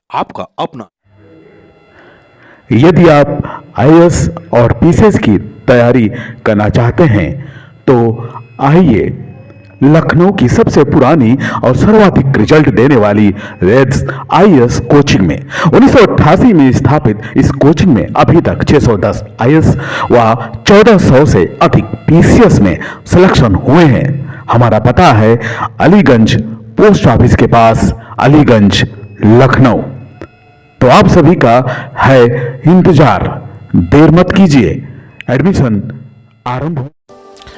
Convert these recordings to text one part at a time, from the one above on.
आपका अपना। यदि आप आईएएस और पीसीएस की तैयारी करना चाहते हैं तो आइए लखनऊ की सबसे पुरानी और सर्वाधिक रिजल्ट देने वाली रेड्स आईएएस कोचिंग में 1988 में स्थापित इस कोचिंग में अभी तक 610 आईएएस व 1400 से अधिक पीसीएस में सिलेक्शन हुए हैं। हमारा पता है अलीगंज पोस्ट ऑफिस के पास, अलीगंज, लखनऊ। तो आप सभी का है इंतजार, देर मत कीजिए, एडमिशन आरंभ हो।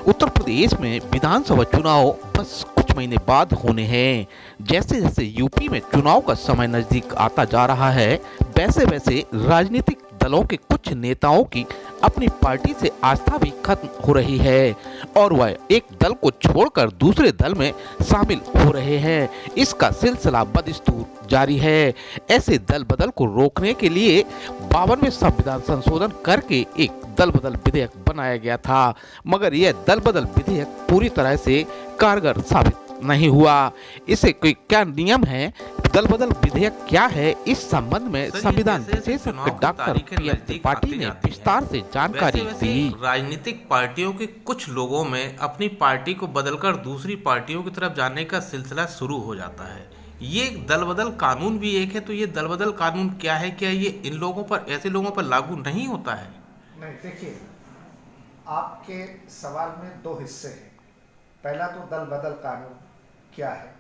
उत्तर प्रदेश में विधानसभा चुनाव बस कुछ महीने बाद होने हैं। जैसे जैसे यूपी में चुनाव का समय नजदीक आता जा रहा है, वैसे वैसे राजनीतिक दलों के कुछ नेताओं की अपनी पार्टी से आस्था भी खत्म हो रही है और वह एक दल को छोड़कर दूसरे दल में शामिल हो रहे हैं। इसका सिलसिला बदस्तूर जारी है। ऐसे दल बदल को रोकने के लिए 52वें संविधान संशोधन करके एक दल बदल विधेयक बनाया गया था, मगर यह दल बदल विधेयक पूरी तरह से कारगर साबित नहीं हुआ। इसे कोई क्या नियम है, दल बदल विधेयक क्या है, इस संबंध में संविधान विशेषज्ञ डॉक्टर पीएम त्रिपाठी ने विस्तार से जानकारी दी। राजनीतिक पार्टियों के कुछ लोगों में अपनी पार्टी को बदलकर दूसरी पार्टियों की तरफ जाने का सिलसिला शुरू हो जाता है। ये दल बदल कानून भी एक है, तो ये दल बदल कानून क्या है? क्या ये इन लोगों पर, ऐसे लोगों पर लागू नहीं होता है? नहीं, देखिए, आपके सवाल में दो हिस्से हैं। पहला तो दल बदल कानून क्या है।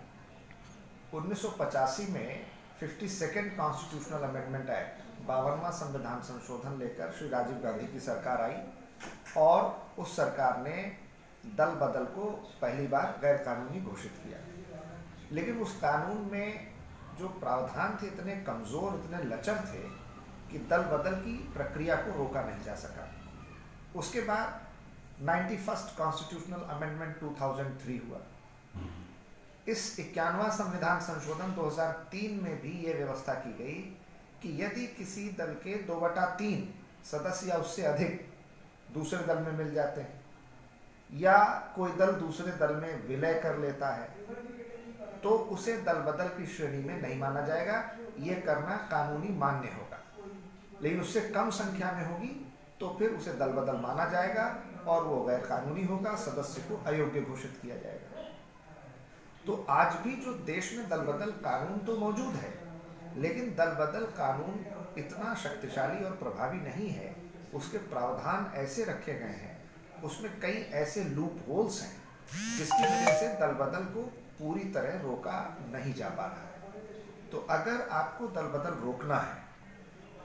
1985 में 52nd कॉन्स्टिट्यूशनल अमेंडमेंट एक्ट, 52वां संविधान संशोधन लेकर श्री राजीव गांधी की सरकार आई और उस सरकार ने दल बदल को पहली बार गैर कानूनी घोषित किया। लेकिन उस कानून में जो प्रावधान थे इतने कमज़ोर, इतने लचर थे कि दल बदल की प्रक्रिया को रोका नहीं जा सका। उसके बाद 91st कॉन्स्टिट्यूशनल अमेंडमेंट 2003 हुआ। इस 51वां संविधान संशोधन 2003 में भी ये व्यवस्था की गई कि यदि किसी दल के 2/3 सदस्य या उससे अधिक दूसरे दल में मिल जाते हैं या कोई दल दूसरे दल में विलय कर लेता है तो उसे दल बदल की श्रेणी में नहीं माना जाएगा। ये करना कानूनी मान्य होगा। लेकिन उससे कम संख्या में होगी तो फिर उसे दल बदल माना जाएगा और वो गैर कानूनी होगा, सदस्य को अयोग्य घोषित किया जाएगा। तो आज भी जो देश में दल बदल कानून तो मौजूद है, लेकिन दल बदल कानून इतना शक्तिशाली और प्रभावी नहीं है। उसके प्रावधान ऐसे रखे गए हैं, उसमें कई ऐसे लूप होल्स हैं जिसकी वजह से दल बदल को पूरी तरह रोका नहीं जा पा रहा है। तो अगर आपको दल बदल रोकना है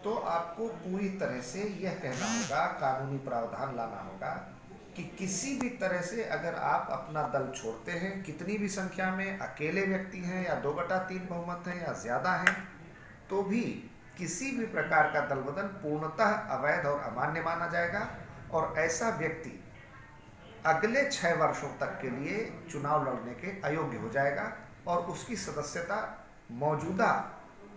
तो आपको पूरी तरह से यह कहना होगा, कानूनी प्रावधान लाना होगा कि किसी भी तरह से अगर आप अपना दल छोड़ते हैं, कितनी भी संख्या में अकेले व्यक्ति हैं या 2/3 बहुमत हैं या ज़्यादा हैं, तो भी किसी भी प्रकार का दल बदल पूर्णतः अवैध और अमान्य माना जाएगा और ऐसा व्यक्ति अगले 6 वर्षों तक के लिए चुनाव लड़ने के अयोग्य हो जाएगा और उसकी सदस्यता मौजूदा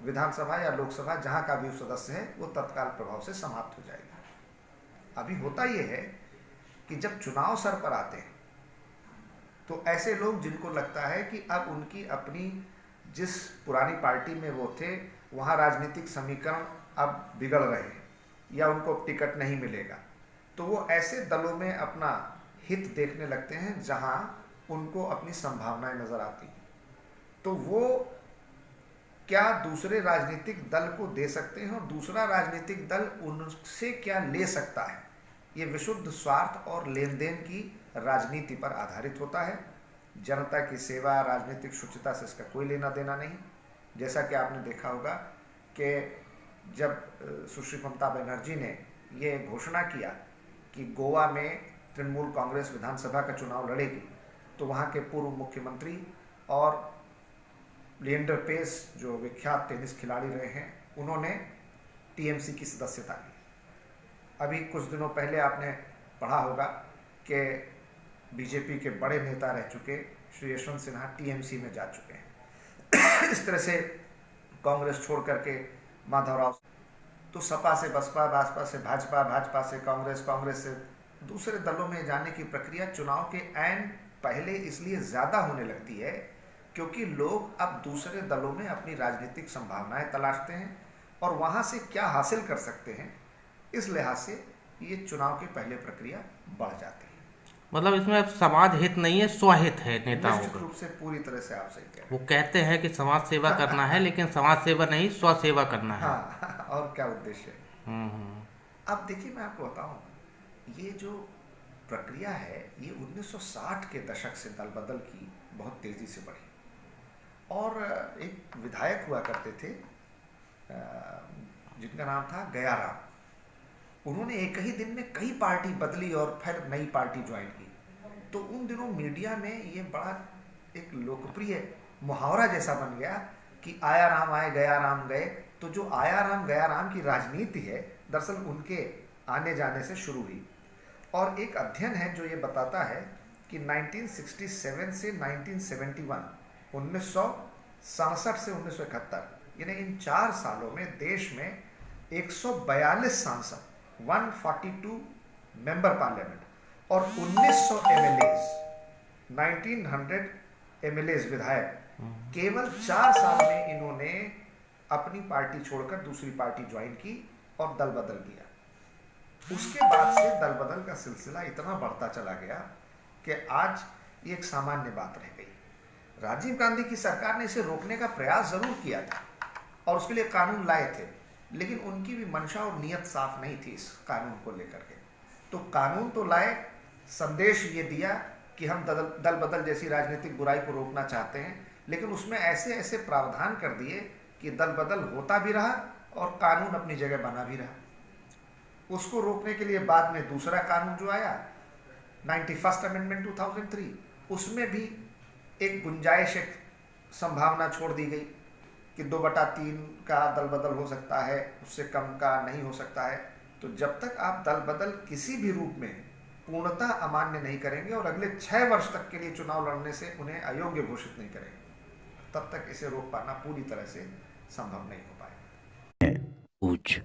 विधानसभा या लोकसभा जहां का भी सदस्य है वो तत्काल प्रभाव से समाप्त हो जाएगा। अभी होता यह है कि जब चुनाव सर पर आते हैं तो ऐसे लोग जिनको लगता है कि अब उनकी अपनी जिस पुरानी पार्टी में वो थे वहां राजनीतिक समीकरण अब बिगड़ रहे हैं या उनको टिकट नहीं मिलेगा, तो वो ऐसे दलों में अपना हित देखने लगते हैं जहां उनको अपनी संभावनाएं नजर आती हैं। तो वो क्या दूसरे राजनीतिक दल को दे सकते हैं और दूसरा राजनीतिक दल उनसे क्या ले सकता है, ये विशुद्ध स्वार्थ और लेन देन की राजनीति पर आधारित होता है। जनता की सेवा, राजनीतिक शुचिता से इसका कोई लेना देना नहीं। जैसा कि आपने देखा होगा कि जब सुश्री ममता बनर्जी ने ये घोषणा किया कि गोवा में तृणमूल कांग्रेस विधानसभा का चुनाव लड़ेगी, तो वहाँ के पूर्व मुख्यमंत्री और लिएंडर पेस जो विख्यात टेनिस खिलाड़ी रहे हैं, उन्होंने टीएमसी की सदस्यता ली। अभी कुछ दिनों पहले आपने पढ़ा होगा कि बीजेपी के बड़े नेता रह चुके श्री यशवंत सिन्हा टीएमसी में जा चुके हैं। इस तरह से कांग्रेस छोड़ करके माधवराव, तो सपा से बसपा, बसपा से भाजपा, भाजपा से कांग्रेस, कांग्रेस से दूसरे दलों में जाने की प्रक्रिया चुनाव के ऐन पहले इसलिए ज़्यादा होने लगती है क्योंकि लोग अब दूसरे दलों में अपनी राजनीतिक संभावनाएं तलाशते हैं और वहाँ से क्या हासिल कर सकते हैं, इस लिहाज से ये चुनाव की पहले प्रक्रिया बढ़ जाती है। मतलब इसमें अब समाज हित नहीं है, स्वहित है नेताओं निश्चित का। रूप से पूरी तरह से आप सही कह रहे वो कहते हैं कि समाज सेवा करना है, लेकिन समाज सेवा नहीं, स्व सेवा करना हैं। है। हाँ, और क्या उद्देश्य है। हम्म। अब देखिए, मैं आपको बताऊं, ये जो प्रक्रिया है ये 1960 के दशक से दल बदल की बहुत तेजी से बढ़ी। और एक विधायक हुआ करते थे जिनका नाम था गयाराम। उन्होंने एक ही दिन में कई पार्टी बदली और फिर नई पार्टी ज्वाइन की। तो उन दिनों मीडिया में ये बड़ा एक लोकप्रिय मुहावरा जैसा बन गया कि आया राम आए गया राम गए। तो जो आया राम गया राम की राजनीति है, दरअसल उनके आने जाने से शुरू हुई। और एक अध्ययन है जो ये बताता है कि 1967 से 1971, 1967 से 1971, यानी इन 4 सालों में देश में 142 सांसद, 142 मेंबर पार्लियामेंट और 1900 एमएलएज, 1900 एमएलएज विधायक केवल 4 साल में इन्होंने अपनी पार्टी छोड़कर दूसरी पार्टी ज्वाइन की और दल बदल किया। उसके बाद से दल बदल का सिलसिला इतना बढ़ता चला गया कि आज ये एक सामान्य बात रह गई। राजीव गांधी की सरकार ने इसे रोकने का प्रयास जरूर किया था और उसके लिए कानून लाए थे, लेकिन उनकी भी मंशा और नीयत साफ नहीं थी इस कानून को लेकर के। तो कानून तो लाए, संदेश ये दिया कि हम दल बदल जैसी राजनीतिक बुराई को रोकना चाहते हैं, लेकिन उसमें ऐसे ऐसे प्रावधान कर दिए कि दल बदल होता भी रहा और कानून अपनी जगह बना भी रहा। उसको रोकने के लिए बाद में दूसरा कानून जो आया, 91st अमेंडमेंट 2003, उसमें भी एक गुंजाइश, एक संभावना छोड़ दी गई कि 2/3 का दल बदल हो सकता है, उससे कम का नहीं हो सकता है। तो जब तक आप दल बदल किसी भी रूप में पूर्णतः अमान्य नहीं करेंगे और अगले 6 वर्ष तक के लिए चुनाव लड़ने से उन्हें अयोग्य घोषित नहीं करेंगे, तब तक इसे रोक पाना पूरी तरह से संभव नहीं हो पाएगा। पूछ